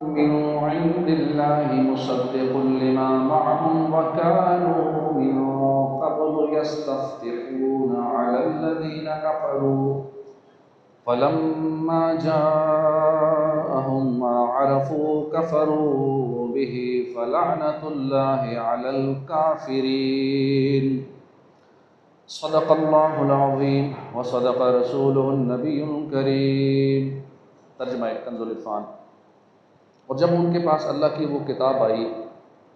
من عند الله مصدق لما معهم وكانوا من قبل يستفتحون على الذين كفروا فلما جاءهم ما عرفوا كفروا به فلعنة الله على الكافرين صدق الله العظيم وصدق رسوله النبي الكريم۔ ترجمہ کنز العرفان۔ اور جب ان کے پاس اللہ کی وہ کتاب آئی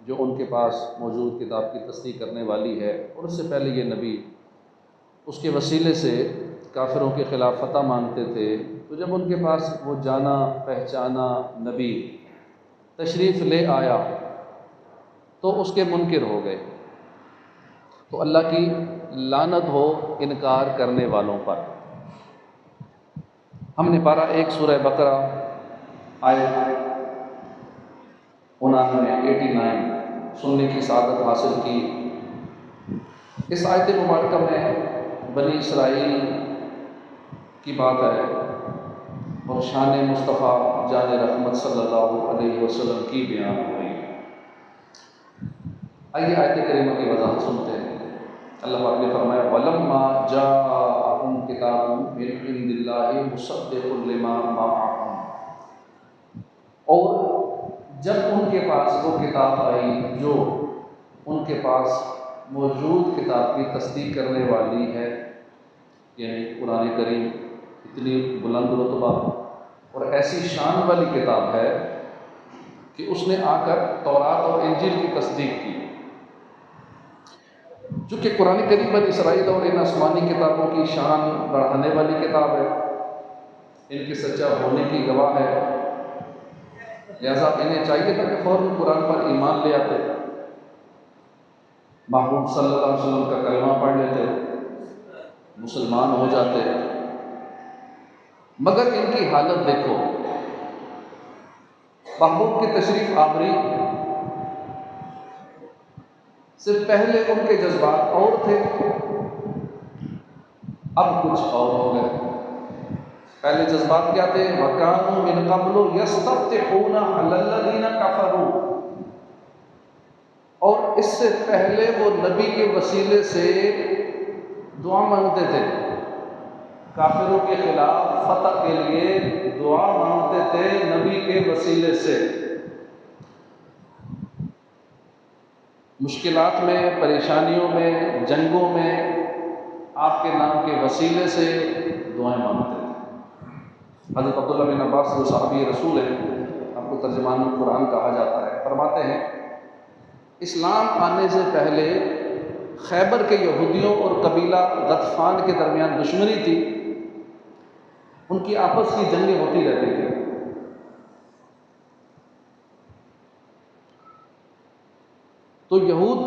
جو ان کے پاس موجود کتاب کی تصدیق کرنے والی ہے، اور اس سے پہلے یہ نبی اس کے وسیلے سے کافروں کے خلاف فتح مانگتے تھے، تو جب ان کے پاس وہ جانا پہچانا نبی تشریف لے آیا تو اس کے منکر ہو گئے۔ تو اللہ کی لعنت ہو انکار کرنے والوں پر۔ ہم نے پارہ 1 سورہ بقرہ آیت 89 سننے کی سعادت حاصل کی۔ اس آیت مبارکہ میں بنی اسرائیل کی بات ہے اور شان مصطفیٰ جان رحمت صلی اللہ علیہ وسلم کی بیان ہوئی۔ آئیے آیت کریمہ کی وضاحت سنتے ہیں۔ اللہ پاک نے فرمایا وَلَمَّا جَاءَهُمْ كِتَابٌ مِّنْ عِندِ اللَّهِ مُصَدِّقٌ لِّمَا مَعَهُمْ، اور جب ان کے پاس وہ کتاب آئی جو ان کے پاس موجود کتاب کی تصدیق کرنے والی ہے، یعنی قرآن کریم اتنی بلند رتبہ اور ایسی شان والی کتاب ہے کہ اس نے آ کر تورات اور انجیل کی تصدیق کی۔ چونکہ قرآن کریم بنی اسرائیل اور ان آسمانی کتابوں کی شان بڑھانے والی کتاب ہے، ان کے سچا ہونے کی گواہ ہے، لہذا انہیں چاہیے تھا کہ فوراً قرآن پر ایمان لے آتے، محبوب صلی اللہ علیہ وسلم کا کلمہ پڑھ لیتے، مسلمان ہو جاتے۔ مگر ان کی حالت دیکھو، محبوب کی تشریف آوری سے پہلے ان کے جذبات اور تھے، اب کچھ اور ہو گئے۔ پہلے جذبات کیا تھے؟ وَكَانُوا مِن قَبْلُ يَسْتَفْتِحُونَ عَلَى الَّذِينَ كَفَرُوا، اور اس سے پہلے وہ نبی کے وسیلے سے دعا مانگتے تھے، کافروں کے خلاف فتح کے لیے دعا مانگتے تھے نبی کے وسیلے سے۔ مشکلات میں، پریشانیوں میں، جنگوں میں آپ کے نام کے وسیلے سے دعائیں مانگتے تھے۔ حضرت عبداللہ بن عباس جو صحابی رسول ہیں، آپ کو ترجمان القرآن کہا جاتا ہے، فرماتے ہیں اسلام آنے سے پہلے خیبر کے یہودیوں اور قبیلہ غطفان کے درمیان دشمنی تھی، ان کی آپس کی جنگیں ہوتی رہتی تھیں۔ تو یہود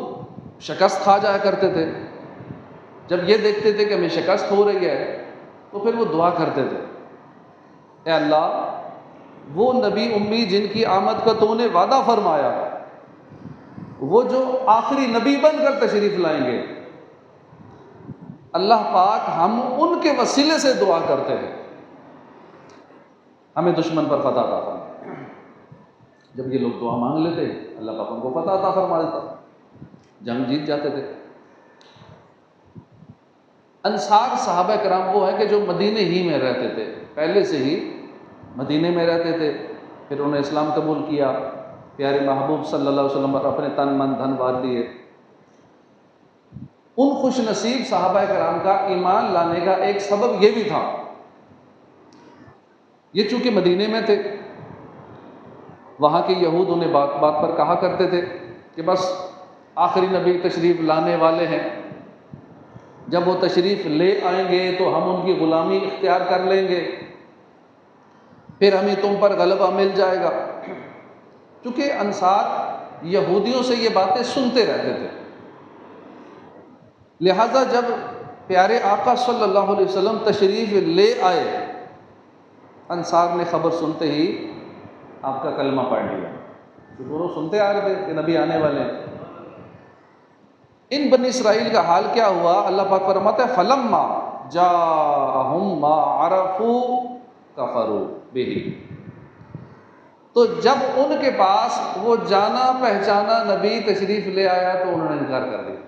شکست کھا جایا کرتے تھے، جب یہ دیکھتے تھے کہ ہمیں شکست ہو رہی ہے تو پھر وہ دعا کرتے تھے، اے اللہ وہ نبی امی جن کی آمد کا تو نے وعدہ فرمایا، وہ جو آخری نبی بن کر تشریف لائیں گے، اللہ پاک ہم ان کے وسیلے سے دعا کرتے ہیں ہمیں دشمن پر فتح عطا فرما۔ جب یہ لوگ دعا مانگ لیتے اللہ پاک ان کو فتح عطا فرما دیتا، جنگ جیت جاتے تھے۔ انصار صحابہ کرام وہ ہے کہ جو مدینے ہی میں رہتے تھے، پہلے سے ہی مدینے میں رہتے تھے، پھر انہوں نے اسلام قبول کیا، پیارے محبوب صلی اللہ علیہ وسلم پر اپنے تن من دھن وار دیے۔ ان خوش نصیب صحابہ کرام کا ایمان لانے کا ایک سبب یہ بھی تھا، یہ چونکہ مدینے میں تھے، وہاں کے یہود انہیں بات بات پر کہا کرتے تھے کہ بس آخری نبی تشریف لانے والے ہیں، جب وہ تشریف لے آئیں گے تو ہم ان کی غلامی اختیار کر لیں گے، پھر ہمیں تم پر غلبہ مل جائے گا۔ چونکہ انصار یہودیوں سے یہ باتیں سنتے رہتے تھے، لہذا جب پیارے آقا صلی اللہ علیہ وسلم تشریف لے آئے، انصار نے خبر سنتے ہی آپ کا کلمہ پڑھ لیا، کیونکہ وہ سنتے آ رہے تھے کہ نبی آنے والے ہیں۔ ان بنی اسرائیل کا حال کیا ہوا؟ اللہ پاک فرماتا ہے فَلَمَّا جَاءَهُم مَّا عَرَفُوا كَفَرُوا بِهِ، تو جب ان کے پاس وہ جانا پہچانا نبی تشریف لے آیا تو انہوں نے انکار کر دیا۔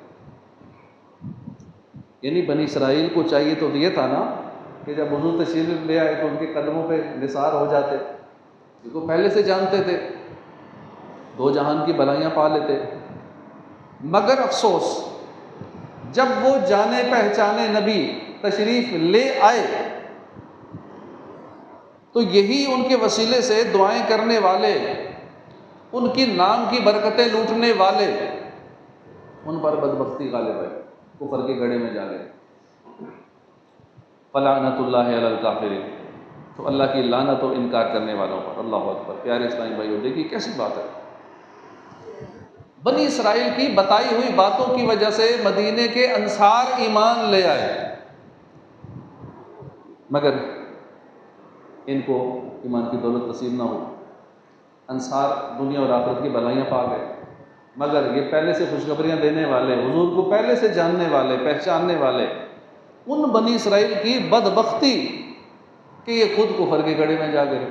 یعنی بنی اسرائیل کو چاہیے تو یہ تھا نا کہ جب حضور تشریف لے آئے تو ان کے قدموں پہ نثار ہو جاتے، کیونکہ پہلے سے جانتے تھے، دو جہان کی بھلائیاں پا لیتے۔ مگر افسوس، جب وہ جانے پہچانے نبی تشریف لے آئے تو یہی ان کے وسیلے سے دعائیں کرنے والے، ان کی نام کی برکتیں لوٹنے والے، ان پر بدبختی غالب ہے، کفر کے گڑھے میں جا گئے۔ فلعنت اللہ علی الکافرین، تو اللہ کی لعنت و انکار کرنے والوں پر۔ اللہ اکبر۔ پیارے اسلامی بھائیو، دیکھیے کیسی بات ہے، بنی اسرائیل کی بتائی ہوئی باتوں کی وجہ سے مدینے کے انصار ایمان لے آئے، مگر ان کو ایمان کی دولت نصیب نہ ہو۔ انصار دنیا اور آخرت کی بھلائیاں پا گئے، مگر یہ پہلے سے خوشخبریاں دینے والے، حضور کو پہلے سے جاننے والے، پہچاننے والے، ان بنی اسرائیل کی بدبختی کہ یہ خود کفر کے گڑھے میں جا گئے،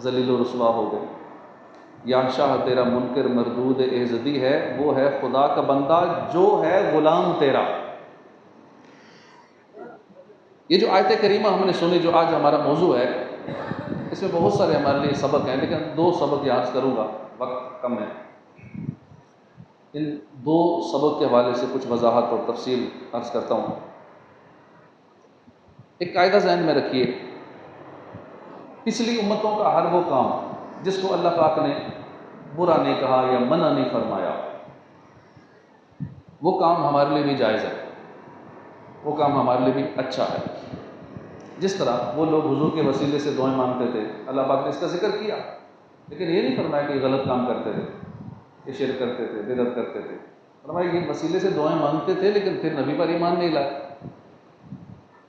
ذلیل و رسوا ہو گئے۔ یا شاہ تیرا منکر مردود ایزدی ہے، وہ ہے خدا کا بندہ جو ہے غلام تیرا۔ یہ جو آیت کریمہ ہم نے سنی، جو آج ہمارا موضوع ہے، اس میں بہت سارے ہمارے لیے سبق ہیں، لیکن 2 سبق یاد کروں گا، وقت کم ہے۔ ان 2 سبق کے حوالے سے کچھ وضاحت اور تفصیل عرض کرتا ہوں۔ ایک قاعدہ ذہن میں رکھیے، پچھلی امتوں کا ہر وہ کام جس کو اللہ پاک نے برا نہیں کہا یا منع نہیں فرمایا، وہ کام ہمارے لیے بھی جائز ہے، وہ کام ہمارے لیے بھی اچھا ہے۔ جس طرح وہ لوگ حضور کے وسیلے سے دعائیں مانگتے تھے، اللہ پاک نے اس کا ذکر کیا، لیکن یہ نہیں فرمایا کہ یہ غلط کام کرتے تھے، یہ شرک کرتے تھے، بدعت کرتے تھے۔ فرمایا یہ وسیلے سے دعائیں مانگتے تھے لیکن پھر نبی پر ایمان نہیں لائے۔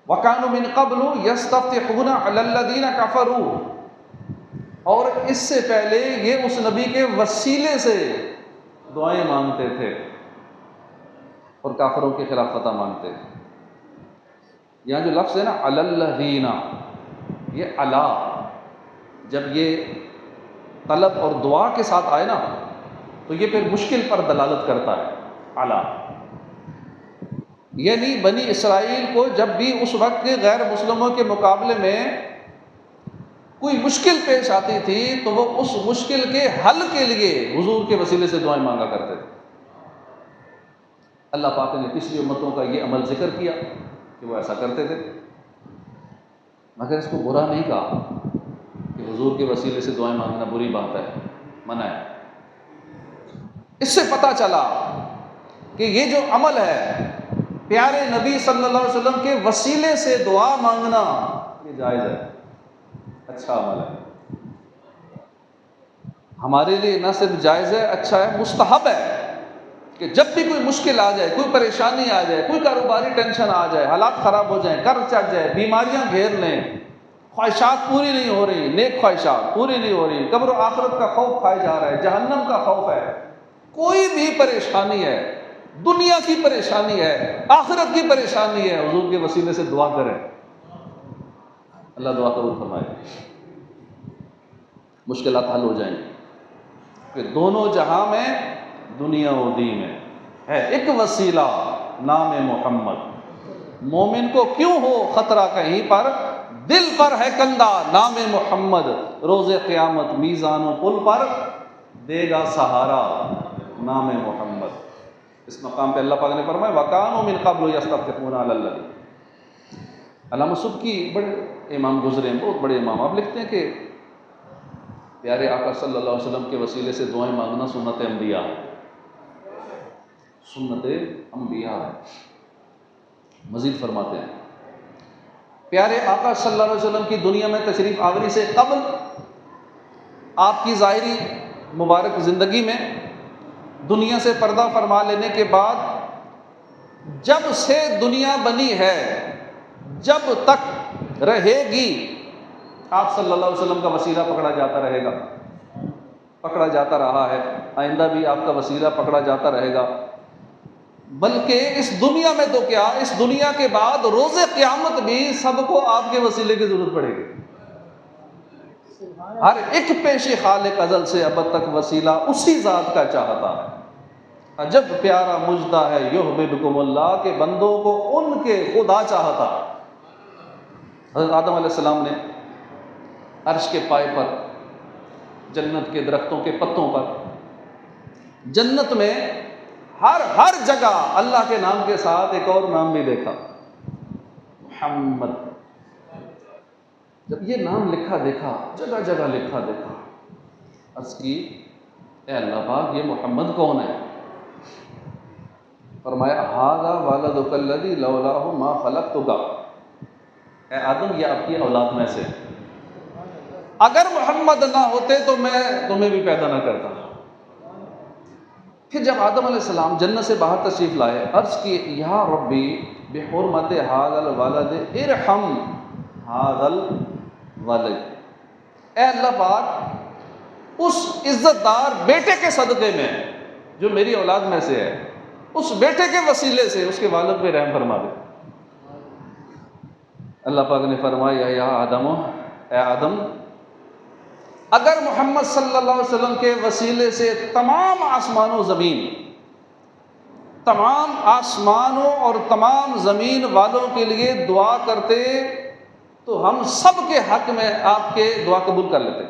وَكَانُوا مِن قَبْلُ يَسْتَفْتِحُونَ عَلَى الَّذِينَ كَفَرُوا، اور اس سے پہلے یہ اس نبی کے وسیلے سے دعائیں مانگتے تھے اور کافروں کے خلاف فتح مانگتے تھے۔ یہاں جو لفظ ہے نا عَلَى الَّذِينَ، یہ علا جب یہ طلب اور دعا کے ساتھ آئے نا تو یہ پھر مشکل پر دلالت کرتا ہے، علا، یعنی بنی اسرائیل کو جب بھی اس وقت کے غیر مسلموں کے مقابلے میں کوئی مشکل پیش آتی تھی تو وہ اس مشکل کے حل کے لیے حضور کے وسیلے سے دعائیں مانگا کرتے تھے۔ اللہ پاک نے پچھلی امتوں کا یہ عمل ذکر کیا کہ وہ ایسا کرتے تھے، مگر اس کو برا نہیں کہا کہ حضور کے وسیلے سے دعائیں مانگنا بری بات ہے، منع ہے۔ اس سے پتہ چلا کہ یہ جو عمل ہے پیارے نبی صلی اللہ علیہ وسلم کے وسیلے سے دعا مانگنا، یہ جائز ہے، اچھا عمل ہے، ہمارے لیے نہ صرف جائز ہے، اچھا ہے، مستحب ہے کہ جب بھی کوئی مشکل آ جائے، کوئی پریشانی آ جائے، کوئی کاروباری ٹینشن آ جائے، حالات خراب ہو جائیں، قرض چڑھ جائے، بیماریاں گھیر لیں، خواہشات پوری نہیں ہو رہی، نیک خواہشات پوری نہیں ہو رہی، قبر و آخرت کا خوف کھائے جا رہا ہے، جہنم کا خوف ہے، کوئی بھی پریشانی ہے، دنیا کی پریشانی ہے، آخرت کی پریشانی ہے، حضور کے وسیلے سے دعا کریں، اللہ دعا قبول فرمائے، مشکلات حل ہو جائیں گی۔ کہ دونوں جہاں میں، دنیا و دین میں ہے ایک وسیلہ، نام محمد۔ مومن کو کیوں ہو خطرہ کہیں پر، دل پر ہے کندہ نام محمد، روز قیامت میزان و پل پر دے گا سہارا نام محمد۔ اس مقام پہ اللہ پاک نے فرمایا وَكَانُوا مِن قَبْلُ يَسْتَفْتِحُونَ عَلَى الَّذِينَ۔ علامہ سبکی بڑے امام گزرے ہیں، بہت بڑے امام، آپ لکھتے ہیں کہ پیارے آقا صلی اللہ علیہ وسلم کے وسیلے سے دعائیں مانگنا سنت انبیاء ہے، سنت انبیاء ہے۔ مزید فرماتے ہیں پیارے آقا صلی اللہ علیہ وسلم کی دنیا میں تشریف آوری سے قبل، آپ کی ظاہری مبارک زندگی میں، دنیا سے پردہ فرما لینے کے بعد، جب سے دنیا بنی ہے جب تک رہے گی، آپ صلی اللہ علیہ وسلم کا وسیلہ پکڑا جاتا رہے گا، پکڑا جاتا رہا ہے، آئندہ بھی آپ کا وسیلہ پکڑا جاتا رہے گا، بلکہ اس دنیا میں تو کیا، اس دنیا کے بعد روز قیامت بھی سب کو آپ کے وسیلے کی ضرورت پڑے گی۔ ہر ایک پیش خالق ازل سے ابد تک وسیلہ اسی ذات کا چاہتا ہے۔ عجب پیارا مجدہ ہے یحببکم اللہ کے بندوں کو ان کے خدا چاہتا۔ حضرت آدم علیہ السلام نے عرش کے پائے پر، جنت کے درختوں کے پتوں پر، جنت میں ہر جگہ اللہ کے نام کے ساتھ ایک اور نام بھی دیکھا، محمد۔ جب یہ نام لکھا دیکھا، جگہ جگہ لکھا دیکھا، عرض کی اے اللہ پاک یہ محمد کون ہے؟ فرمایا ھذا والدک الذی لولاہ ما خلقتک، اے آدم یہ آپ کی اولاد میں سے، اگر محمد نہ ہوتے تو میں تمہیں بھی پیدا نہ کرتا۔ پھر جب آدم علیہ السلام جنت سے باہر تشریف لائے، عرض کی یا ربی بحرمت ھذا الولد ارحم ھذا الولد، اے اللہ پاک اس عزت دار بیٹے کے صدقے میں جو میری اولاد میں سے ہے، اس بیٹے کے وسیلے سے اس کے والد پہ رحم فرما دے۔ اللہ پاک نے فرمایا یا آدم، اے آدم اگر محمد صلی اللہ علیہ وسلم کے وسیلے سے تمام آسمان و زمین، تمام آسمانوں اور تمام زمین والوں کے لیے دعا کرتے تو ہم سب کے حق میں آپ کے دعا قبول کر لیتے۔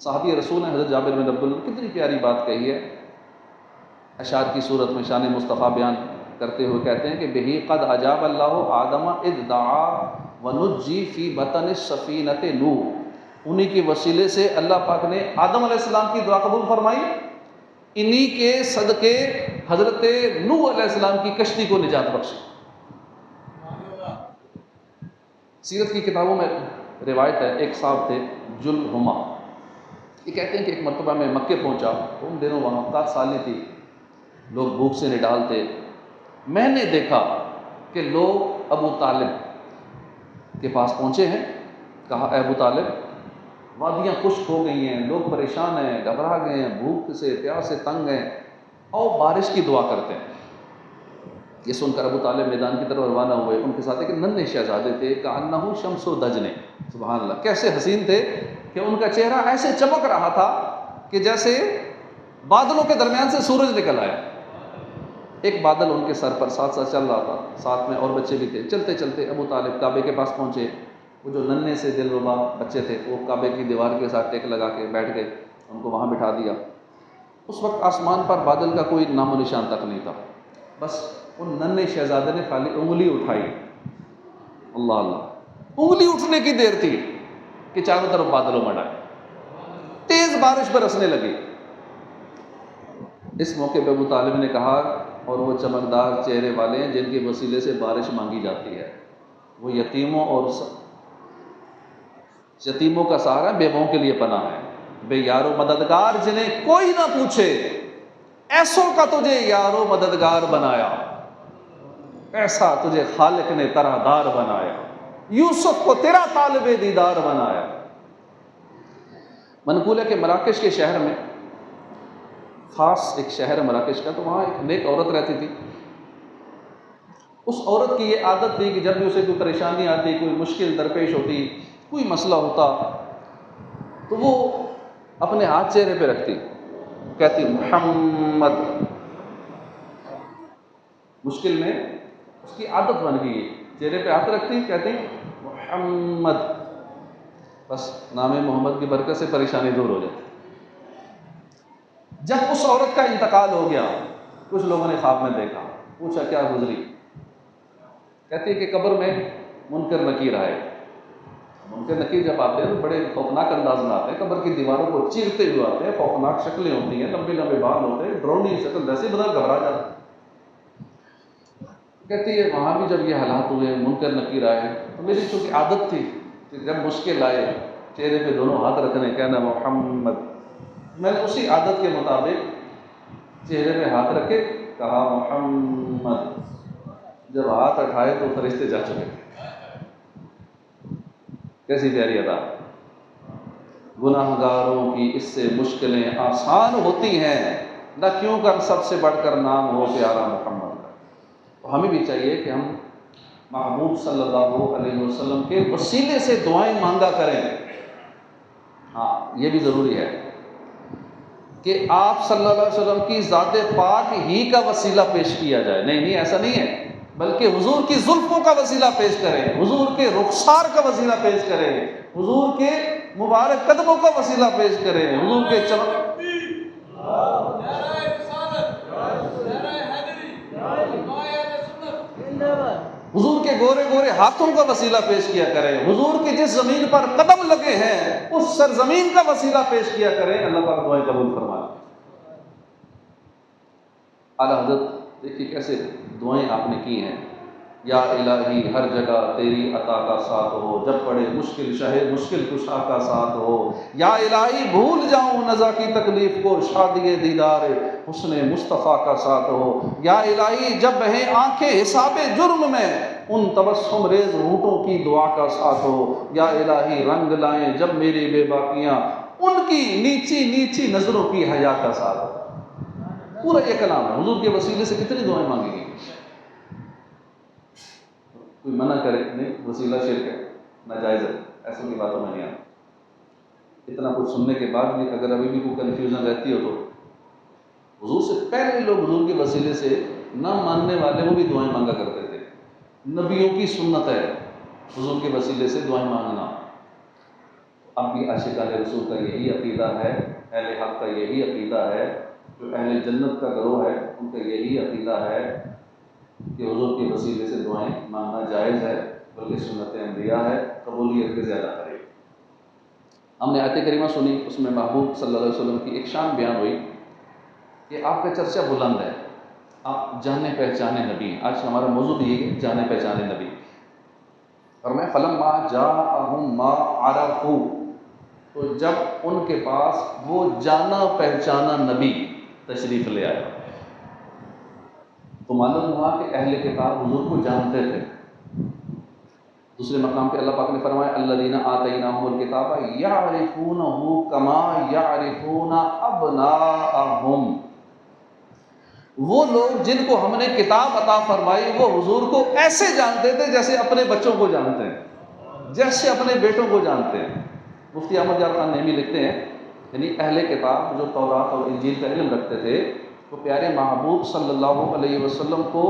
صحابی رسول نے حضرت جابر بن عبداللہ نے کتنی پیاری بات کہی ہے، اشعار کی صورت میں شان مصطفیٰ بیان کرتے ہوئے کہتے ہیں کہ بہی قد اجاب اللہ آدم اذ دعا ونجی فی بطن السفینۃ نوح، انہی کے وسیلے سے اللہ پاک نے آدم علیہ السلام کی دعا قبول فرمائی، انہی کے صدقے حضرت نوح علیہ السلام کی کشتی کو نجات بخشی۔ سیرت کی کتابوں میں روایت ہے، ایک صاحب تھے جلحمہ، یہ کہتے ہیں کہ ایک مرتبہ میں مکے پہنچا، ان دنوں وہاں 7 سالی تھی، لوگ بھوک سے نڈال تھے، میں نے دیکھا کہ لوگ ابو طالب کے پاس پہنچے ہیں، کہا اے ابو طالب وادیاں خشک ہو گئی ہیں، لوگ پریشان ہیں، گھبرا گئے ہیں، بھوک سے پیاس سے تنگ ہیں، اور بارش کی دعا کرتے ہیں۔ یہ سن کر ابو طالب میدان کی طرف روانہ ہوئے، ان کے ساتھ ایک ننھے شہزادے تھے، کأنہ شمس دجن، سبحان اللہ، کیسے حسین تھے کہ ان کا چہرہ ایسے چمک رہا تھا کہ جیسے بادلوں کے درمیان سے سورج نکل آیا۔ ایک بادل ان کے سر پر ساتھ ساتھ چل رہا تھا، ساتھ میں اور بچے بھی تھے، چلتے چلتے ابو طالب کعبے کے پاس پہنچے، وہ جو ننھے سے دلربا بچے تھے وہ کعبے کی دیوار کے ساتھ ٹیک لگا کے بیٹھ گئے، ان کو وہاں بٹھا دیا۔ اس وقت آسمان پر بادل کا کوئی نام و نشان تک نہیں تھا، بس ان ننھے شہزادے نے خالی انگلی اٹھائی، اللہ اللہ، انگلی اٹھنے کی دیر تھی کہ چاروں طرف بادلوں میں ڈائے، تیز بارش برسنے لگی۔ اس موقع پہ ابو طالب نے کہا اور وہ چمکدار چہرے والے ہیں جن کے وسیلے سے بارش مانگی جاتی ہے، وہ یتیموں کا سہارا، بیووں کے لیے پناہ ہے، بے یار و مددگار جنہیں کوئی نہ پوچھے، ایسوں کا تجھے یار و مددگار بنایا، ایسا تجھے خالق نے طرح دار بنایا، یوسف کو تیرا طالب دیدار بنایا۔ منقول ہے کہ مراکش کے شہر میں، خاص ایک شہر ہے مراکش کا، تو وہاں ایک نیک عورت رہتی تھی۔ اس عورت کی یہ عادت تھی کہ جب بھی اسے کوئی پریشانی آتی، کوئی مشکل درپیش ہوتی، کوئی مسئلہ ہوتا، تو وہ اپنے ہاتھ چہرے پہ رکھتی، کہتی محمد، مشکل میں اس کی عادت بن گئی، چہرے پہ ہاتھ رکھتی، کہتی محمد، بس نام محمد کی برکت سے پریشانی دور ہو جاتی۔ جب اس عورت کا انتقال ہو گیا، کچھ لوگوں نے خواب میں دیکھا، پوچھا کیا گزری، کہتی ہے کہ قبر میں منکر نکیر آئے۔ منکر نکیر جب آتے ہیں تو بڑے خوفناک انداز میں آتے ہیں، قبر کی دیواروں کو چیرتے ہوئے آتے ہیں، خوفناک شکلیں ہوتی ہیں، لمبے لمبے بال ہوتے ہیں، ڈرونی شکل، جیسے بدل گھبرا جاتا ہے۔ کہتی ہے وہاں بھی جب یہ حالات ہوئے، منکر نکیر آئے، تو میری چونکہ عادت تھی کہ جب مشکل آئے چہرے پہ دونوں ہاتھ رکھنے، کہنا محمد، میں نے اسی عادت کے مطابق چہرے پہ ہاتھ رکھے، کہا محمد، جب ہاتھ اٹھائے تو فرشتے جا چکے تھے۔ کیسی پیاری ادا۔ گناہ گاروں کی اس سے مشکلیں آسان ہوتی ہیں، نہ کیوں کر سب سے بڑھ کر نام ہو پیارا محمد کا۔ تو ہمیں بھی چاہیے کہ ہم محبوب صلی اللہ علیہ وسلم کے وسیلے سے دعائیں مانگا کریں۔ ہاں یہ بھی ضروری ہے کہ آپ صلی اللہ علیہ وسلم کی ذات پاک ہی کا وسیلہ پیش کیا جائے، نہیں ایسا نہیں ہے، بلکہ حضور کی زلفوں کا وسیلہ پیش کریں، حضور کے رخسار کا وسیلہ پیش کریں، حضور کے مبارک قدموں کا وسیلہ پیش کریں، حضور کے حضور کے گورے گورے ہاتھوں کا وسیلہ پیش کیا کریں، حضور کے جس زمین پر قدم لگے ہیں اس سرزمین کا وسیلہ پیش کیا کریں۔ اللہ پاک دعائیں قبول فرمائے۔ اعلیٰ حضرت دیکھیے کیسے دعائیں آپ نے کی ہیں، یا الہی ہر جگہ تیری عطا کا ساتھ ہو، جب پڑے مشکل شہر مشکل کشا کا ساتھ ہو، یا الہی بھول جاؤں نزا کی تکلیف کو شادی دیدار حسن مصطفیٰ کا ساتھ ہو، یا الہی جب بہیں آنکھیں حساب جرم میں ان تبسم ریز ہونٹوں کی دعا کا ساتھ ہو، یا الہی رنگ لائیں جب میری بے باکیاں ان کی نیچی نیچی نظروں کی حیا کا ساتھ ہو۔ پورا یہ کلام ہے، حضور کے وسیلے سے کتنی دعائیں مانگی گئی۔ کوئی منع کرے نہیں وسیلہ شرک ہے، ناجائز ہے، ایسوں کی باتوں میں نہیں آتا۔ اتنا کچھ سننے کے بعد بھی اگر ابھی بھی کوئی کنفیوژن رہتی ہو تو حضور سے پہلے لوگ حضور کے وسیلے سے نہ ماننے والے وہ بھی دعائیں مانگا کرتے تھے۔ نبیوں کی سنت ہے حضور کے وسیلے سے دعائیں مانگنا۔ اب بھی عاشقان رسول کا یہی عقیدہ ہے، اہل حق کا یہی عقیدہ ہے، جو اہل جنت کا گروہ ہے ان کا یہی عقیدہ ہے کہ حضور کے وسیلے سے دعائیں مانگنا جائز ہے، بلکہ سنت انبیاء ہے، قبولیت کے زیادہ قریب۔ ہم نے آیت کریمہ سنی، اس میں محبوب صلی اللہ علیہ وسلم کی ایک شان بیان ہوئی کہ آپ کا چرچا بلند ہے، آپ جانے پہچانے نبی ہیں۔ آج ہمارا موضوع بھی یہ ہے، جانے پہچانے نبی۔ اور میں فلما جاءہم ما عرفوا، تو جب ان کے پاس وہ جانا پہچانا نبی تشریف لے آیا تو معلوم ہوا کہ اہل کتاب حضور کو جانتے تھے۔ دوسرے مقام پہ اللہ پاک نے فرمایا الذین آتیناہم الکتاب یعرفونہ کما یعرفون ابناءہم، وہ لوگ جن کو ہم نے کتاب عطا فرمائی وہ حضور کو ایسے جانتے تھے جیسے اپنے بچوں کو جانتے ہیں، جیسے اپنے بیٹوں کو جانتے ہیں۔ مفتی احمد یار خان نعیمی لکھتے ہیں یعنی اہل کتاب جو تورات اور انجیل کا علم رکھتے تھے وہ پیارے محبوب صلی اللہ علیہ وسلم کو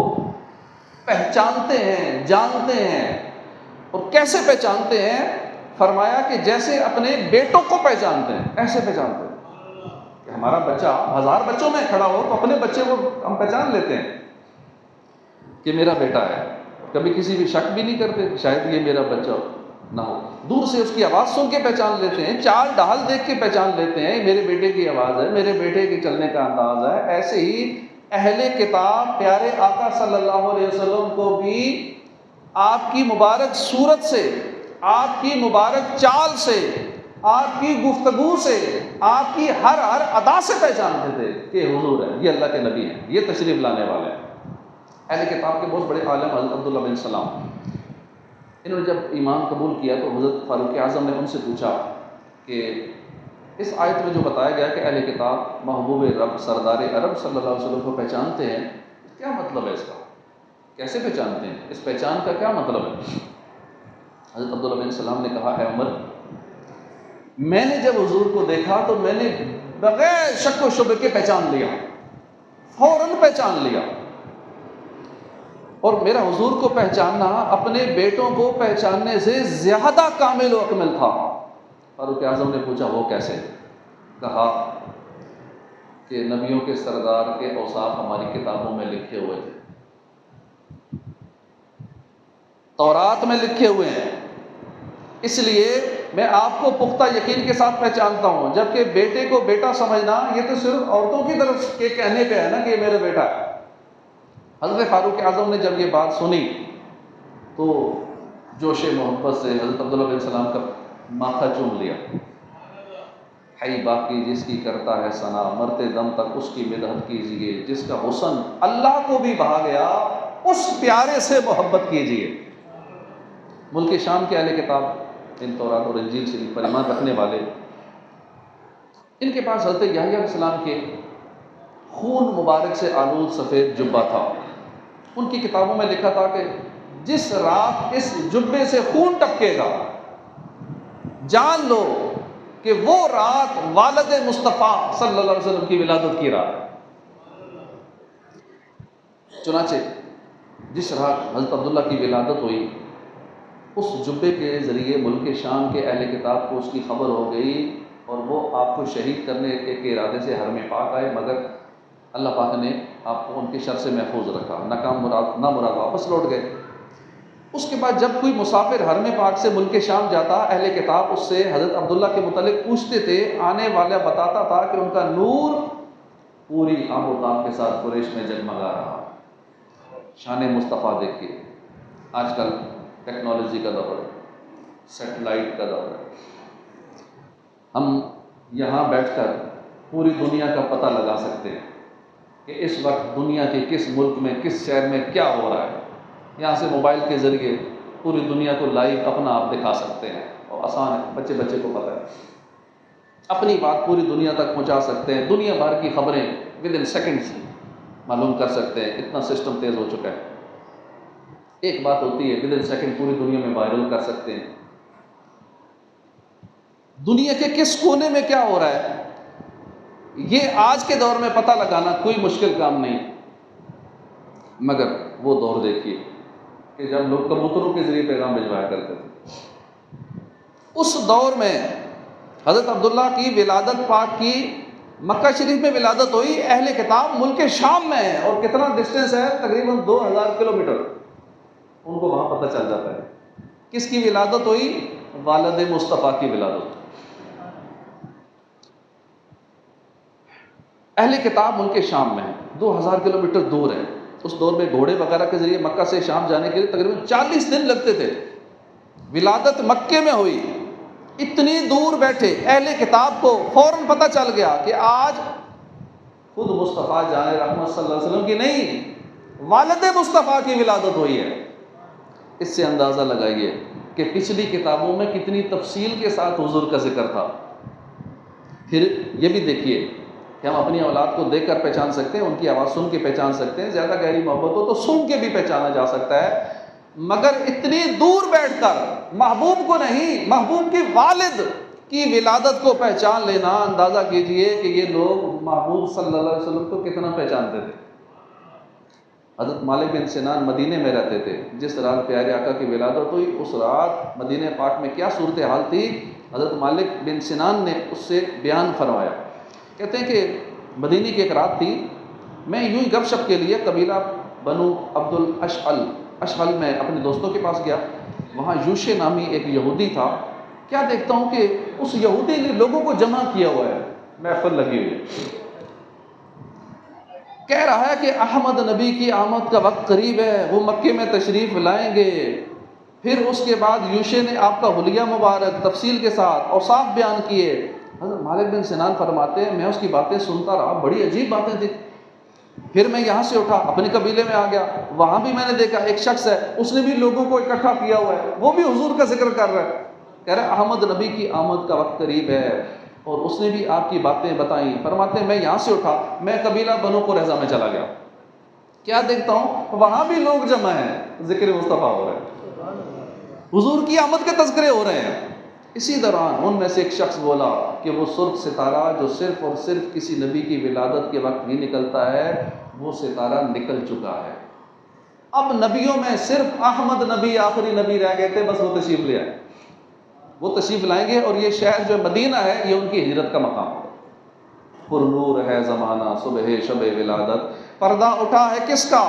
پہچانتے ہیں، جانتے ہیں۔ اور کیسے پہچانتے ہیں؟ فرمایا کہ جیسے اپنے بیٹوں کو پہچانتے ہیں ایسے پہچانتے ہیں کہ ہمارا بچہ ہزار بچوں میں کھڑا ہو تو اپنے بچے کو ہم پہچان لیتے ہیں کہ میرا بیٹا ہے، کبھی کسی بھی شک بھی نہیں کرتے شاید یہ میرا بچہ نہ ہو، دور سے اس کی آواز سن کے پہچان لیتے ہیں، چال ڈھال دیکھ کے پہچان لیتے ہیں میرے بیٹے کی آواز ہے، میرے بیٹے کے چلنے کا انداز ہے۔ ایسے ہی اہل کتاب پیارے آقا صلی اللہ علیہ وسلم کو بھی آپ کی مبارک صورت سے، آپ کی مبارک چال سے، آپ کی گفتگو سے، آپ کی ہر ادا سے پہچانتے تھے کہ حضور ہے، یہ اللہ کے نبی ہیں، یہ تشریف لانے والے ہیں۔ اہل کتاب کے بہت بڑے عالم حضرت عبداللہ بن سلام، انہوں نے جب ایمان قبول کیا تو حضرت فاروق اعظم نے ان سے پوچھا کہ اس آیت میں جو بتایا گیا کہ اہل کتاب محبوب رب سردار عرب صلی اللہ علیہ وسلم کو پہچانتے ہیں، کیا مطلب ہے اس کا؟ کیسے پہچانتے ہیں؟ اس پہچان کا کیا مطلب ہے؟ حضرت عبداللہ بن سلام نے کہا اے عمر، میں نے جب حضور کو دیکھا تو میں نے بغیر شک و شبہ کے پہچان لیا، فوراً پہچان لیا، اور میرا حضور کو پہچاننا اپنے بیٹوں کو پہچاننے سے زیادہ کامل و اکمل تھا۔ فاروق اعظم نے پوچھا وہ کیسے؟ کہا کہ نبیوں کے سردار کے اوصاف ہماری کتابوں میں لکھے ہوئے تھے، تورات میں لکھے ہوئے ہیں، اس لیے میں آپ کو پختہ یقین کے ساتھ پہچانتا ہوں، جبکہ بیٹے کو بیٹا سمجھنا یہ تو صرف عورتوں کی طرف کے کہنے پہ ہے نا کہ یہ میرا بیٹا ہے۔ حضرت فاروق اعظم نے جب یہ بات سنی تو جوش محبت سے حضرت عبداللہ بن سلام کا ماتھا چوم لیا، ہے باقی جس کی کرتا ہے ثنا، مرتے دم تک اس کی مدحت کیجیے، جس کا حسن اللہ کو بھی بھا گیا اس پیارے سے محبت کیجیے۔ ملک شام کے اہل کتاب ان تورات اور انجیل سے پر ایمان رکھنے والے، ان کے پاس حضرت یحییٰ علیہ السلام کے خون مبارک سے آلود سفید جبہ تھا، ان کی کتابوں میں لکھا تھا کہ جس رات اس جبے سے خون ٹپکے گا جان لو کہ وہ رات والد مصطفیٰ صلی اللہ علیہ وسلم کی ولادت کی رات ہے۔ چنانچہ جس رات حضرت عبداللہ کی ولادت ہوئی، اس جبے کے ذریعے ملک شام کے اہل کتاب کو اس کی خبر ہو گئی، اور وہ آپ کو شہید کرنے کے ارادے سے حرم پاک آئے، مگر اللہ پاک نے آپ کو ان کے شر سے محفوظ رکھا، نامراد واپس لوٹ گئے۔ اس کے بعد جب کوئی مسافر حرم پاک سے ملک شام جاتا، اہل کتاب اس سے حضرت عبداللہ کے متعلق پوچھتے تھے، آنے والا بتاتا تھا کہ ان کا نور پوری آب و تاب کے ساتھ قریش میں جگمگا رہا۔ شان مصطفیٰ دیکھیے، آج کل ٹیکنالوجی کا دور ہے، سیٹلائٹ کا دور ہے، ہم یہاں بیٹھ کر پوری دنیا کا پتہ لگا سکتے ہیں کہ اس وقت دنیا کے کس ملک میں، کس شہر میں کیا ہو رہا ہے۔ یہاں سے موبائل کے ذریعے پوری دنیا کو لائیو اپنا آپ دکھا سکتے ہیں، اور آسان ہے، بچے کو پتہ ہے، اپنی بات پوری دنیا تک پہنچا سکتے ہیں، دنیا بھر کی خبریں ود ان سیکنڈز معلوم کر سکتے ہیں، اتنا سسٹم تیز ہو چکا ہے۔ ایک بات ہوتی ہے ود ان سیکنڈ پوری دنیا میں وائرل کر سکتے ہیں۔ دنیا کے کس کونے میں کیا ہو رہا ہے، یہ آج کے دور میں پتہ لگانا کوئی مشکل کام نہیں، مگر وہ دور دیکھیے کہ جب لوگ کبوتروں کے ذریعے پیغام بھجوایا کرتے تھے۔ اس دور میں حضرت عبداللہ کی ولادت پاک کی مکہ شریف میں ولادت ہوئی، اہل کتاب ملک شام میں ہے، اور کتنا ڈسٹینس ہے، تقریباً 2000 کلومیٹر، ان کو وہاں پتہ چل جاتا ہے کس کی ولادت ہوئی، والد مصطفیٰ کی ولادت۔ اہل کتاب ملک شام میں ہے، 2000 کلومیٹر دور ہے۔ اس دور میں گھوڑے وغیرہ کے ذریعے مکہ سے شام جانے کے لیے تقریباً 40 دن لگتے تھے۔ ولادت مکے میں ہوئی، اتنی دور بیٹھے اہل کتاب کو فوراً پتہ چل گیا کہ آج خود مصطفیٰ جان رحمت صلی اللہ علیہ وسلم کی نہیں، والد مصطفیٰ کی ولادت ہوئی ہے۔ اس سے اندازہ لگائیے کہ پچھلی کتابوں میں کتنی تفصیل کے ساتھ حضور کا ذکر تھا۔ پھر یہ بھی دیکھیے کہ ہم اپنی اولاد کو دیکھ کر پہچان سکتے ہیں، ان کی آواز سن کے پہچان سکتے ہیں، زیادہ گہری محبت ہو تو سن کے بھی پہچانا جا سکتا ہے، مگر اتنی دور بیٹھ کر محبوب کو نہیں، محبوب کی والد کی ولادت کو پہچان لینا، اندازہ کیجئے کہ یہ لوگ محبوب صلی اللہ علیہ وسلم کو کتنا پہچانتے تھے۔ حضرت مالک بن سنان مدینے میں رہتے تھے، جس رات پیارے آقا کی ولادت ہوئی اس رات مدینہ پاک میں کیا صورتحال تھی، حضرت مالک بن سنان نے اس سے بیان فرمایا۔ کہتے ہیں کہ مدینے کی ایک رات تھی، میں یوں ہی گپ شپ کے لیے قبیلہ بنو عبد الاشحل میں اپنے دوستوں کے پاس گیا، وہاں یوشے نامی ایک یہودی تھا، کیا دیکھتا ہوں کہ اس یہودی نے لوگوں کو جمع کیا ہوا ہے، محفل لگی ہوئی ہے، کہہ رہا ہے کہ احمد نبی کی آمد کا وقت قریب ہے، وہ مکے میں تشریف لائیں گے۔ پھر اس کے بعد یوشے نے آپ کا حلیہ مبارک تفصیل کے ساتھ اوصاف بیان کیے۔ حضرت مالک بن سنان فرماتے ہیں میں اس کی باتیں سنتا رہا، بڑی عجیب باتیں تھیں۔ پھر میں یہاں سے اٹھا اپنے قبیلے میں آ گیا، وہاں بھی میں نے دیکھا ایک شخص ہے، اس نے بھی لوگوں کو اکٹھا کیا ہوا ہے، وہ بھی حضور کا ذکر کر رہا ہے، کہہ رہا ہے احمد نبی کی آمد کا وقت قریب ہے، اور اس نے بھی آپ کی باتیں بتائیں۔ فرماتے ہیں میں یہاں سے اٹھا، میں قبیلہ بنو قریظہ میں چلا گیا، کیا دیکھتا ہوں وہاں بھی لوگ جمع ہیں، ذکر مصطفیٰ ہو رہا ہے، حضور کی آمد کے تذکرے ہو رہے ہیں۔ اسی دوران ان میں سے ایک شخص بولا کہ وہ سرخ ستارہ جو صرف اور صرف کسی نبی کی ولادت کے وقت ہی نکلتا ہے، وہ ستارہ نکل چکا ہے، اب نبیوں میں صرف احمد نبی آخری نبی رہ گئے تھے، بس وہ تشریف لے آئے، وہ تشریف لائیں گے، اور یہ شہر جو مدینہ ہے یہ ان کی ہجرت کا مقام ہے۔ پر نور ہے زمانہ صبح شب ولادت، پردہ اٹھا ہے کس کا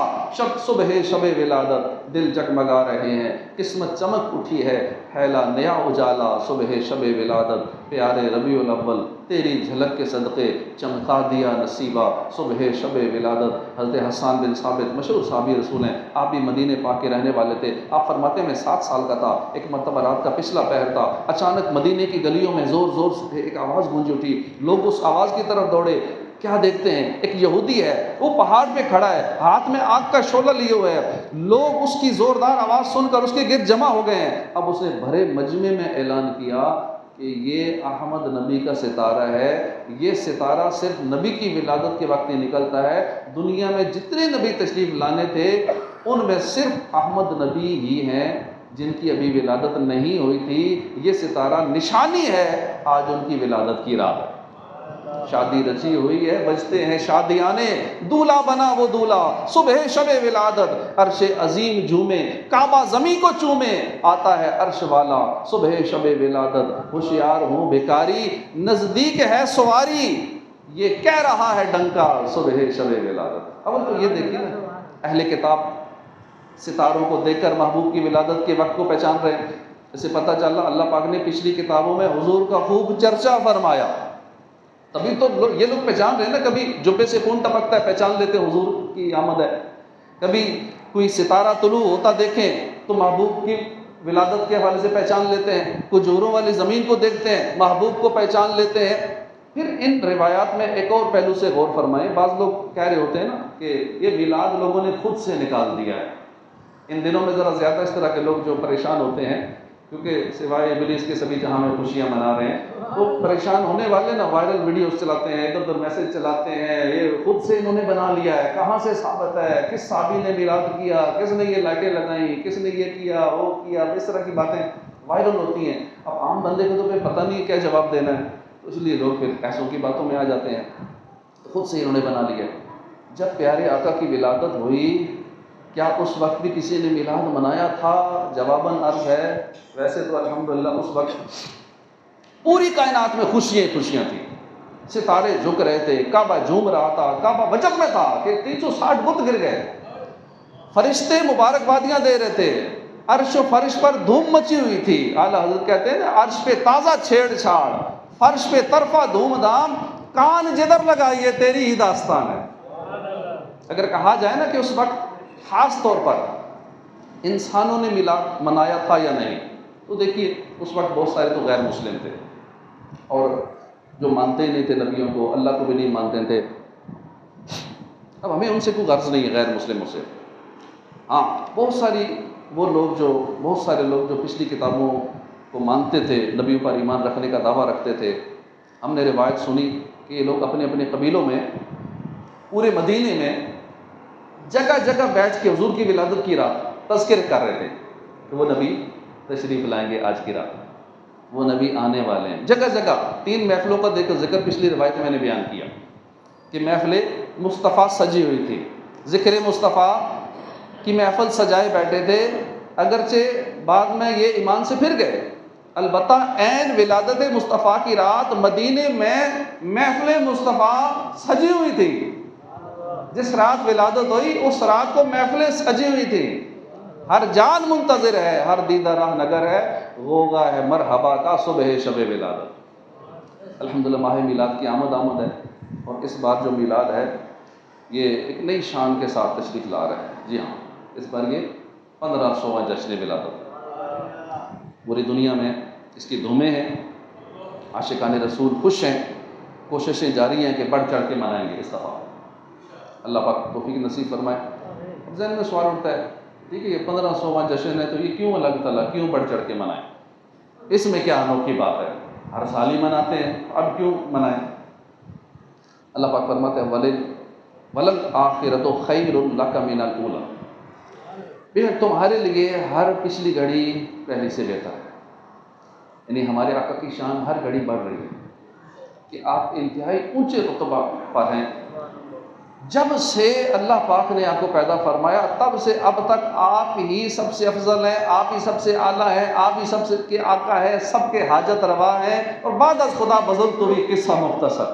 صبح شب ولادت، دل جگمگا رہے ہیں، قسمت چمک اٹھی ہے، پھیلا نیا اجالا صبح شب ولادت، پیارے ربیع الاول تیری جھلک کے صدقے چمکا دیا نصیبہ صبح شب ولادت۔ حضرت حسان بن ثابت مشہور صحابی رسول ہیں، آپ بھی مدینہ پاک کے رہنے والے تھے، آپ فرماتے ہیں میں 7 سال کا تھا، ایک مرتبہ رات کا پچھلا پہر تھا، اچانک مدینے کی گلیوں میں زور زور سے ایک آواز گونج اٹھی، لوگ اس آواز کی طرف دوڑے، کیا دیکھتے ہیں ایک یہودی ہے، وہ پہاڑ پہ کھڑا ہے، ہاتھ میں آگ کا شعلہ لیے ہوئے ہے، لوگ اس کی زوردار آواز سن کر اس کے گرد جمع ہو گئے ہیں۔ اب اس نے بھرے مجمع میں اعلان کیا کہ یہ احمد نبی کا ستارہ ہے، یہ ستارہ صرف نبی کی ولادت کے وقت ہی نکلتا ہے، دنیا میں جتنے نبی تشریف لانے تھے ان میں صرف احمد نبی ہی ہیں جن کی ابھی ولادت نہیں ہوئی تھی، یہ ستارہ نشانی ہے آج ان کی ولادت کی رات ہے، شادی رچی ہوئی ہے، بجتے ہیں شادیانے، دولہا بنا وہ دولہا، صبح شب ولادت، عرش عظیم جھومے، کعبہ زمیں کو چومے، آتا ہے عرش والا صبح شب ولادت، ہوشیار ہوں بیکاری، نزدیک ہے سواری، یہ کہہ رہا ہے ڈنکا صبح شب ولادت۔ اول تو یہ دیکھیے نا، اہل کتاب ستاروں کو دیکھ کر محبوب کی ولادت کے وقت کو پہچان رہے ہیں۔ اسے پتہ چلا اللہ پاک نے پچھلی کتابوں میں حضور کا خوب چرچا فرمایا، تبھی تو یہ لوگ پہچان رہے ہیں نا، کبھی جبے سے خون ٹپکتا ہے پہچان لیتے ہیں حضور کی آمد ہے، کبھی کوئی ستارہ طلوع ہوتا دیکھیں تو محبوب کی ولادت کے حوالے سے پہچان لیتے ہیں، کوئی جوہروں والی زمین کو دیکھتے ہیں محبوب کو پہچان لیتے ہیں۔ پھر ان روایات میں ایک اور پہلو سے غور فرمائیں، بعض لوگ کہہ رہے ہوتے ہیں نا کہ یہ میلاد لوگوں نے خود سے نکال دیا ہے۔ ان دنوں میں ذرا زیادہ اس طرح کے لوگ جو پریشان ہوتے ہیں، کیونکہ سوائے ابلیس کے سبھی جہاں میں خوشیاں منا رہے ہیں، وہ پریشان ہونے والے نا وائرل ویڈیوز چلاتے ہیں، ادھر ادھر میسج چلاتے ہیں، یہ خود سے انہوں نے بنا لیا ہے، کہاں سے ثابت ہے، کس صحابی نے میلاد کیا، کس نے یہ لائٹیں لگائیں، کس نے یہ کیا وہ کیا، اس طرح کی باتیں وائرل ہوتی ہیں۔ اب عام بندے کو تو پھر پتہ نہیں کیا جواب دینا ہے، تو اس لیے لوگ پھر ایسوں کی باتوں میں آ جاتے ہیں، خود سے انہوں نے بنا لیا۔ جب پیارے آقا کی ولادت ہوئی، کیا اس وقت بھی کسی نے میلاد منایا تھا؟ جواباً عرض ہے، ویسے تو الحمدللہ اس وقت پوری کائنات میں خوشیاں خوشیاں تھیں، ستارے جھک رہے تھے، کعبہ جھوم رہا تھا، کعبہ وجب میں تھا کہ 360 بت گر گئے، فرشتے مبارکبادیاں دے رہے تھے، عرش و فرش پر دھوم مچی ہوئی تھی۔ اعلیٰ حضرت کہتے ہیں نا، عرش پہ تازہ چھیڑ چھاڑ، فرش پہ طرفہ دھوم دھام، کان جدھر لگائیے تیری ہی داستان ہے۔ اگر کہا جائے نا کہ اس وقت خاص طور پر انسانوں نے میلاد منایا تھا یا نہیں، تو دیکھیے اس وقت بہت سارے تو غیر مسلم تھے، اور جو مانتے ہی نہیں تھے نبیوں کو، اللہ کو بھی نہیں مانتے تھے۔ اب ہمیں ان سے کوئی غرض نہیں ہے غیر مسلموں سے، ہاں بہت سارے لوگ جو پچھلی کتابوں کو مانتے تھے، نبیوں پر ایمان رکھنے کا دعویٰ رکھتے تھے، ہم نے روایت سنی کہ یہ لوگ اپنے اپنے قبیلوں میں پورے مدینے میں جگہ جگہ بیٹھ کے حضور کی ولادت کی رات تذکر کر رہے تھے کہ وہ نبی تشریف لائیں گے آج کی رات، وہ نبی آنے والے ہیں۔ جگہ جگہ 3 محفلوں کا ذکر پچھلی روایت میں نے بیان کیا کہ محفل مصطفیٰ سجی ہوئی تھی، ذکر مصطفیٰ کی محفل سجائے بیٹھے تھے، اگرچہ بعد میں یہ ایمان سے پھر گئے، البتہ عین ولادت مصطفیٰ کی رات مدینے میں محفل مصطفیٰ سجی ہوئی تھی۔ جس رات ولادت ہوئی اس رات کو محفلیں سجی ہوئی تھی، ہر جان منتظر ہے، ہر دیدہ راہ نگر ہے، غوغا ہے مرحبا کا صبح شب ولادت۔ الحمدللہ ماہ میلاد کی آمد ہے، اور اس بار جو میلاد ہے یہ ایک نئی شان کے ساتھ تشریف لا رہا ہے۔ جی ہاں، اس بار یہ 1500واں جشن ولادت، پوری دنیا میں اس کی دھومیں ہیں، عاشقان رسول خوش ہیں، کوششیں جاری ہیں کہ بڑھ چڑھ کے منائیں گے اس دفعہ، اللہ پاک توفیق نصیب فرمائے۔ اب ذہن میں سوال اٹھتا ہے، ٹھیک ہے یہ 1500واں جشن ہے تو یہ کیوں اللہ تعالیٰ کیوں بڑھ چڑھ کے منائیں؟ اس میں کیا انوکھی بات ہے؟ ہر سال ہی مناتے ہیں، اب کیوں منائیں؟ اللہ پاک فرماتے ہیں وَلَلْآخِرَةُ خَيْرٌ لَكَ مِنَ الْأُولَىٰ، بے شک تمہارے لیے ہر پچھلی گھڑی پہلی سے بہتر ہے۔ یعنی ہمارے آقا کی شان ہر گھڑی بڑھ رہی ہے کہ آپ انتہائی اونچے رتبہ پر ہیں۔ جب سے اللہ پاک نے آپ کو پیدا فرمایا تب سے اب تک آپ ہی سب سے افضل ہیں، آپ ہی سب سے اعلیٰ ہیں، آپ ہی سب سے کے آقا ہیں، سب کے حاجت روا ہیں، اور بعد از خدا بزرگ تو بھی قصہ مختصر۔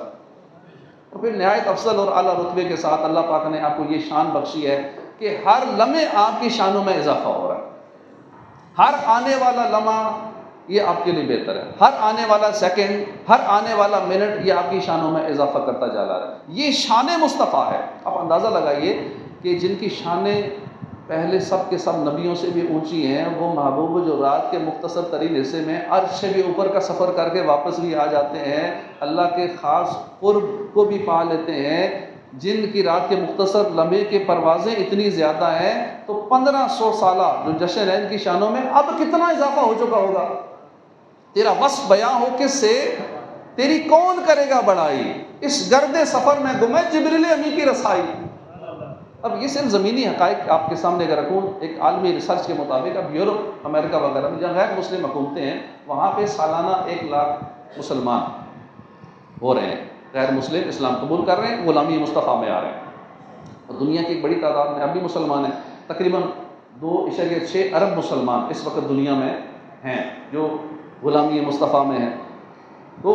اور پھر نہایت افضل اور اعلیٰ رتبے کے ساتھ اللہ پاک نے آپ کو یہ شان بخشی ہے کہ ہر لمحے آپ کی شانوں میں اضافہ ہو رہا ہے، ہر آنے والا لمحہ یہ آپ کے لیے بہتر ہے، ہر آنے والا سیکنڈ، ہر آنے والا منٹ یہ آپ کی شانوں میں اضافہ کرتا جا رہا ہے۔ یہ شان مصطفیٰ ہے۔ آپ اندازہ لگائیے کہ جن کی شانیں پہلے سب کے سب نبیوں سے بھی اونچی ہیں، وہ محبوب جو رات کے مختصر ترین حصے میں عرش سے بھی اوپر کا سفر کر کے واپس بھی آ جاتے ہیں، اللہ کے خاص قرب کو بھی پا لیتے ہیں، جن کی رات کے مختصر لمحے کی پروازیں اتنی زیادہ ہیں، تو 1500 سالہ جو جشن ہے ان کی شانوں میں اب کتنا اضافہ ہو چکا ہوگا؟ تیرا وصف بیاں ہو کس سے، تیری کون کرے گا بڑائی، اس گرد سفر میں گمے جبریل امی کی رسائی۔ اب یہ صرف زمینی حقائق آپ کے سامنے اگر رکھوں، ایک عالمی ریسرچ کے مطابق اب یورپ، امریکہ وغیرہ میں جہاں غیر مسلم حکومتیں ہیں، وہاں پہ سالانہ 1 لاکھ مسلمان ہو رہے ہیں، غیر مسلم اسلام قبول کر رہے ہیں، غلامی مصطفیٰ میں آ رہے ہیں، اور دنیا کی ایک بڑی تعداد میں اب بھی مسلمان ہیں، تقریباً 2.6 ارب مسلمان اس وقت دنیا میں ہیں جو غلامی مصطفیٰ میں ہیں۔ تو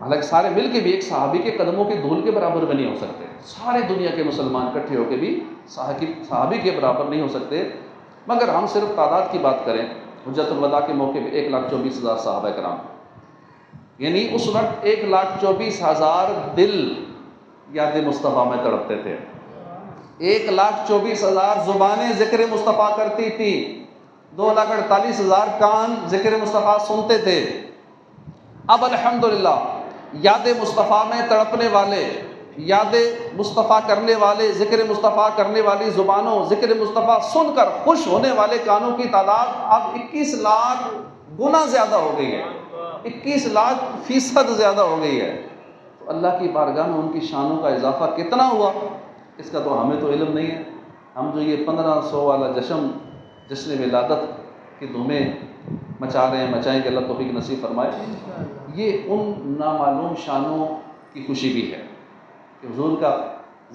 حالانکہ سارے مل کے بھی ایک صحابی کے قدموں کے دھول کے برابر بھی نہیں ہو سکتے، سارے دنیا کے مسلمان اکٹھے ہو کے بھی صحابی کے برابر نہیں ہو سکتے، مگر ہم صرف تعداد کی بات کریں، حجۃ الوداع کے موقع پہ 1,24,000 صحابہ کرام، یعنی اس وقت 1,24,000 دل یاد مصطفیٰ میں تڑپتے تھے، 1,24,000 زبانیں ذکر مصطفیٰ کرتی تھی، 2,48,000 کان ذکر مصطفیٰ سنتے تھے۔ اب الحمدللہ یاد مصطفیٰ میں تڑپنے والے، یاد مصطفیٰ کرنے والے، ذکر مصطفیٰ کرنے والی زبانوں، ذکر مصطفیٰ سن کر خوش ہونے والے کانوں کی تعداد اب 21 لاکھ گنا زیادہ ہو گئی ہے، 21 لاکھ فیصد زیادہ ہو گئی ہے۔ تو اللہ کی بارگاہ میں ان کی شانوں کا اضافہ کتنا ہوا اس کا تو ہمیں تو علم نہیں ہے۔ ہم جو یہ 1500 والا جشن ولادت کی دھومیں مچا رہے ہیں، مچائیں گے، اللہ توفیق نصیب فرمائے، یہ ان نامعلوم شانوں کی خوشی بھی ہے کہ حضور کا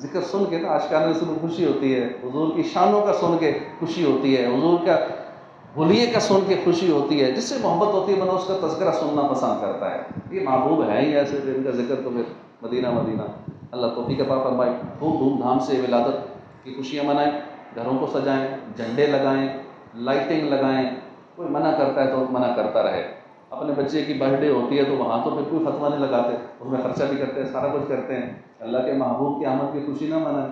ذکر سن کے نا عاشقان رسول کو خوشی ہوتی ہے، حضور کی شانوں کا سن کے خوشی ہوتی ہے، حضور کا حلیے کا سن کے خوشی ہوتی ہے، جس سے محبت ہوتی ہے بندہ اس کا تذکرہ سننا پسند کرتا ہے۔ یہ محبوب ہے ہی ایسے، ان کا ذکر تو پھر مدینہ مدینہ۔ اللہ توفیق عطا فرمائے، خوب دھوم دھام سے ولادت کی خوشیاں منائیں، گھروں کو سجائیں، جھنڈے لگائیں، لائٹنگ لگائیں، کوئی منع کرتا ہے تو منع کرتا رہے۔ اپنے بچے کی برتھ ڈے ہوتی ہے تو وہاں تو پھر کوئی فتویٰ نہیں لگاتے، اس میں خرچہ بھی کرتے ہیں، سارا کچھ کرتے ہیں، اللہ کے محبوب کی آمد کی خوشی نہ منائیں۔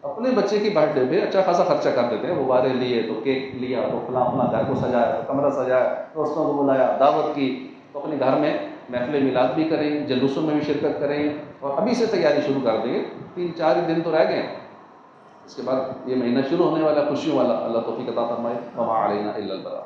اپنے بچے کی برتھ ڈے پہ اچھا خاصا خرچہ کر دیتے ہیں، غبارے لیے تو کیک لیا تو فلاں گھر کو سجایا تو کمرہ سجایا، دوستوں کو بلایا، دعوت کی، تو اپنے گھر میں محفل میلاد بھی کریں، جلوسوں میں بھی شرکت کریں، اور ابھی سے تیاری شروع کر دیں۔ 3-4 دن تو رہ گئے، اس کے بعد یہ مہینہ شروع ہونے والا خوشیوں والا، اللہ توفیق عطا فرمائے۔ وما علینا الا البلاغ۔